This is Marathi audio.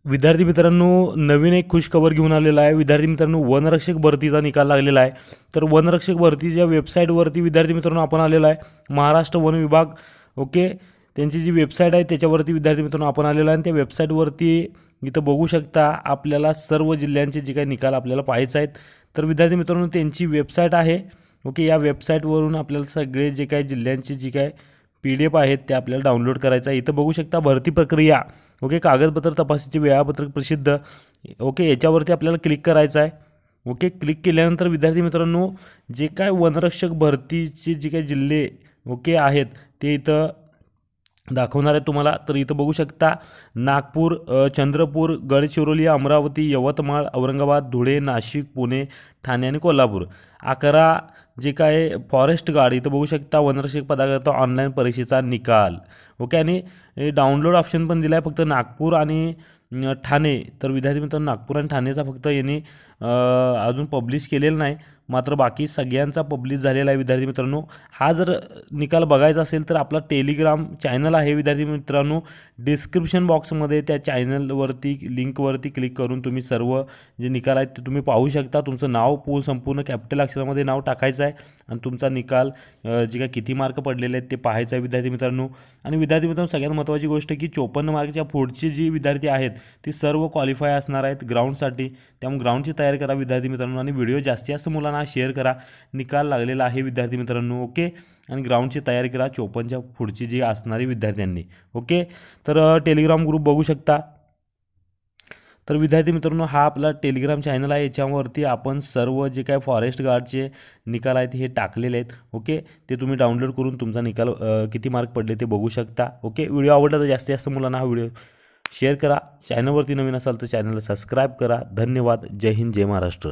विद्यार्थी मित्रांनो, नवीन एक खुशखबर घेऊन आलेला आहे. विद्यार्थी मित्रांनो, वनरक्षक भरतीचा निकाल लागलेला आहे. तर वनरक्षक भरतीच्या वेबसाईटवरती विद्यार्थी मित्रांनो आपण आलेलो आहे. महाराष्ट्र वन विभाग, ओके, त्यांची जी वेबसाईट आहे त्याच्यावरती विद्यार्थी मित्रांनो आपण आलेलो आहे. आणि त्या वेबसाईटवरती इथं बघू शकता आपल्याला सर्व जिल्ह्यांचे जे काही निकाल आपल्याला पाहायचे आहेत. तर विद्यार्थी मित्रांनो, त्यांची वेबसाईट आहे, ओके. या वेबसाईटवरून आपल्याला सगळे जे काही जिल्ह्यांचे जे काही PDF आहेत ते आपल्याला डाउनलोड करायचं आहे. इथं बघू शकता भरती प्रक्रिया, ओके, कागदपत्र तपासणीचे वेळापत्रक प्रसिद्ध, ओके, याच्यावरती आपल्याला क्लिक करायचं आहे. ओके, क्लिक केल्यानंतर विद्यार्थी मित्रांनो, जे काय वनरक्षक भरतीचे जे काही जिल्हे, ओके, आहेत ते इथं दाखवणार आहे तुम्हाला. तर इथं बघू शकता नागपूर, चंद्रपूर, गडचिरोली, अमरावती, यवतमाळ, औरंगाबाद, धुळे, नाशिक, पुणे, ठाणे आणि कोल्हापूर. 11 जे काय फॉरेस्ट गार्ड, इथं बघू शकता वनरक्षक पदाकरता ऑनलाईन परीक्षेचा निकाल, ओके. आणि डाउनलोड ऑप्शन पण दिला आहे फक्त नागपूर आणि ठाणे. तर विद्यार्थी मित्रांनो, नागपूर आणि ठाणेचा फक्त यांनी अजून पब्लिश केलेलं नाही, मात्र बाकी सगळ्यांचा पब्लिश झालेला आहे. विद्यार्थी मित्रांनो, हा जर निकाल बघायचा असेल तर आपला टेलिग्राम चॅनल आहे विद्यार्थी मित्रांनो. डिस्क्रिप्शन बॉक्समध्ये त्या चॅनलवरती लिंकवरती क्लिक करून तुम्ही सर्व जे निकाल आहेत ते तुम्ही पाहू शकता. तुमचं नाव संपूर्ण कॅपिटल अक्षरामध्ये नाव टाकायचं आहे आणि तुमचा निकाल जे काय किती मार्क पडलेले आहेत ते पाहायचं आहे विद्यार्थी मित्रांनो. आणि विद्यार्थी मित्रांनो, सगळ्यात महत्त्वाची गोष्ट की 54 मार्कच्या पुढची जी विद्यार्थी आहेत ती सर्व क्वालिफाय असणार आहेत ग्राउंडसाठी. त्यामुळे ग्राउंडची तयारी करा विद्यार्थी मित्रांनो. आणि व्हिडिओ जास्तीत जास्त मुलांना शेअर करा. निकाल लागलेला आहे विद्यार्थी मित्रांनो, ओके. आणि ग्राउंडची तयारी करा 54च्या पुढची जी असणारी विद्यार्थ्यांनी, ओके. तर टेलिग्राम ग्रुप बघू शकता. तर विद्यार्थी मित्रांनो, हा आपला टेलिग्राम चॅनल आहे. याच्यावरती आपण सर्व जे काय फॉरेस्ट गार्डचे निकाल आहेत हे टाकलेले आहेत, ओके. ते तुम्ही डाउनलोड करून तुमचा निकाल किती मार्क पडले ते बघू शकता, ओके. व्हिडिओ आवडला तर जास्तीत जास्त मुलांना हा व्हिडिओ शेअर करा. चॅनलवरती नवीन असाल तर चॅनलला सबस्क्राईब करा. धन्यवाद. जय हिंद, जय महाराष्ट्र.